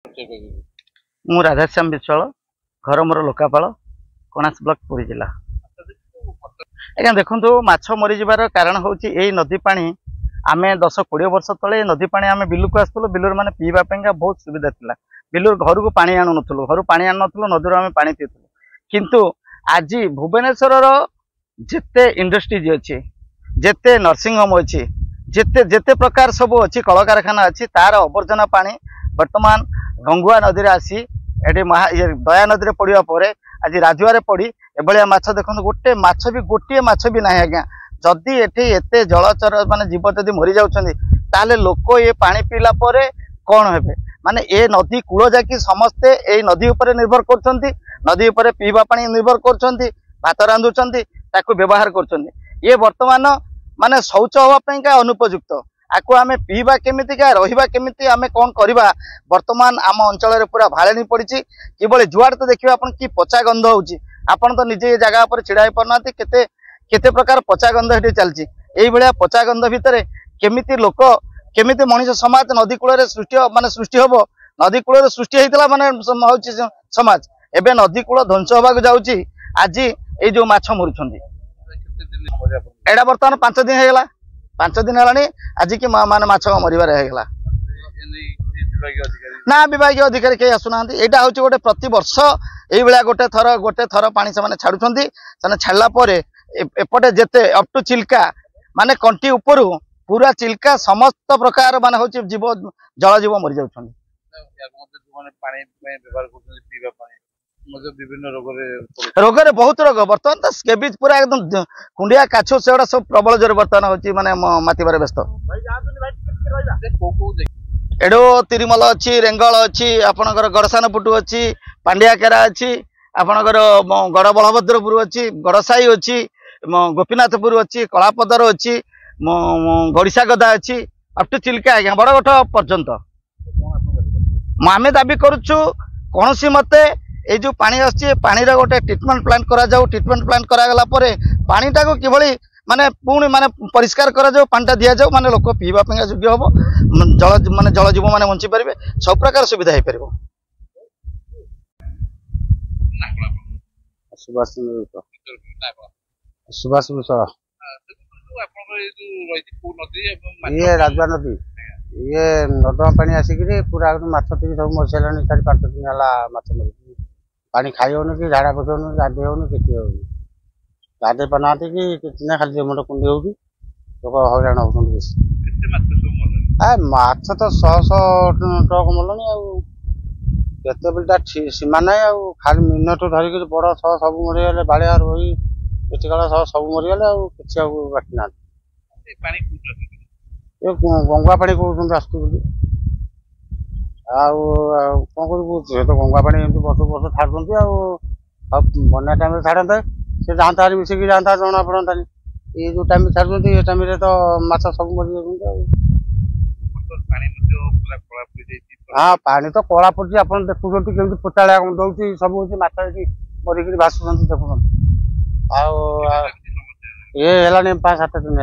मु राधाश्याम विश्वाल घर मोर लोकापाल कणास ब्लॉक पुरी जिला। आज्ञा देखु माछ मरीजार कारण हूँ यही नदी पानी आम 10-20 वर्ष तले नदी पानी आम बिलू को आसलु बिलूर मैंने पीवाई बहुत सुविधा था। बिलूर घर को पानी आणु नुलु घर पानी आणु नुलु नदी आम पानी पीलु किंतु आज भुवनेश्वर जिते इंडस्ट्रीज अच्छी जिते नर्सिंग होम अच्छी जिते जिते प्रकार सब अच्छी कल कारखाना अच्छी तार आवर्जना पानी वर्तमान गंगुआ नदी में आसी ये दया नदी में पड़ा पर आज राजुआर पड़ी एभलिया माछ देखो गोटे माछ भी गोटे माछ भी ना आज्ञा जदि एते जलचर माने जीव जदि मरी जाते लोक ये पानी पीला पर कौन हे माने ए नदी कूल जाकि समस्ते ए नदी उपर निर्भर कर नदी उपर पीवा पानी निर्भर कर भात रांधुंट व्यवहार कर ये वर्तमान माने शौच हाँपाई अनुपयुक्त आपको आम पीवा केमितिका रहिबा केमिति आम कौन करवा वर्तमान आम अंचल पूरा भाड़ेनी पड़ी कि जुआड़ तो देखिए आप कि पचा गंध होची आपन तो निजे जगह पर छिड़ा हो पारना केते केते प्रकार पचा गंध ये चलती यही पचा गंध भितर केमिति लोक केमिति मनीष समाज नदी कूल सृष्टि माने सृष्टि हम नदी कूल सृष्टि होता माने समाज एवं नदी कूल ध्वंस होगा जाऊँगी आज ये जो माछ मरुंट एटा बर्तमान 5 दिन होगा 5 दिन है आज की माने माछ मरबार होगा ना विभाग अधिकारी कहीं आसुना यहाँ हूँ गोटे प्रति वर्ष ये गोटे थर पानी से छाड़ुंट से छाड़ापर एपटे जेते अप टू चिल्का माने कंटी उपरू पूरा चिल्का समस्त प्रकार माने हूँ जीव जल जीव मरी जाऊँ रोग बहुत रोग बर्तमान तो स्केबिज पूरा एकदम कुंडिया काछ से सब प्रबल जोर बर्तमान होची माने मातिबार व्यस्त एडो तिरुमल अच्छी रेंगल अच्छी आपणकर गड़सानपुटू अच्छी पांडिया केरा अच्छी आपणकर गड़ बलभद्रपुर अच्छी गड़साई अच्छी गोपीनाथपुर अच्छी कलापदर अच्छी गड़िशा गदा अच्छी अप टू चिल्का आज्ञा बड़गठ पर्यंत आम दाबी करुचु कौन सी मते ये जो पानी आसी पानी गोटे ट्रिटमेंट प्लांट करा जाऊ ट्रिटमेंट प्लांट करागला पानीटा को किभली माने पुणी माने परिष्कार करा जाऊ पानीटा दिया जाऊ माने लोक पीवा योग्य हम जल माने जल जीव माने बंची पारे सब प्रकार सुविधा हो पार। सुभाष विश्वाल ये राजवा नदी ये नर्दमा पानी आसिक पूरा माछ टी सब मरी सारे 4-5 दिन है माछ मर पानी खाई हो कि झाड़ा पशु हो गाधे हो कि गाधे पाना कि खाली मुंड कुंडी हो लोक हईराण हो माछ तो 100 ट्रक मरल आते सीमा ना खाली मिनट धरिक बड़ सह सब मरीगले बाड़िया रोही पिटिकाल सह सब मरीगले कि बाटी ना गंगा पानी कहते आसुँच कौन कर तो गंगा पानी वर्ष वर्ष छाड़ुंट बना टाइम छाड़ते से जाता मिसिक जाता जना पड़ता ये जो टाइम छाड़ुंट ये टाइम तो माछ सब मरी हाँ पानी तो कला पड़ी आप देखुं कमी पोचाड़ा दौर सब माछ मरिक भाषुंट देखुं ये है 5-7 दिन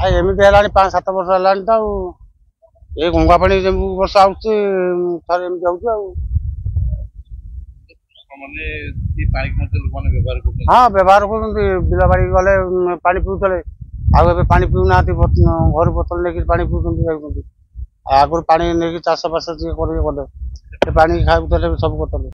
है एमती है 5-7 वर्ष है तो ये गंगा पानी वर्ष आउे हाँ व्यवहार कर बिल बाड़ी गले पानी पीते आगे पानी पीना घर बोतल नहीं पानी पीते आगुरी पानी नहीं चाष बास जी कले पानी खाए सब करते।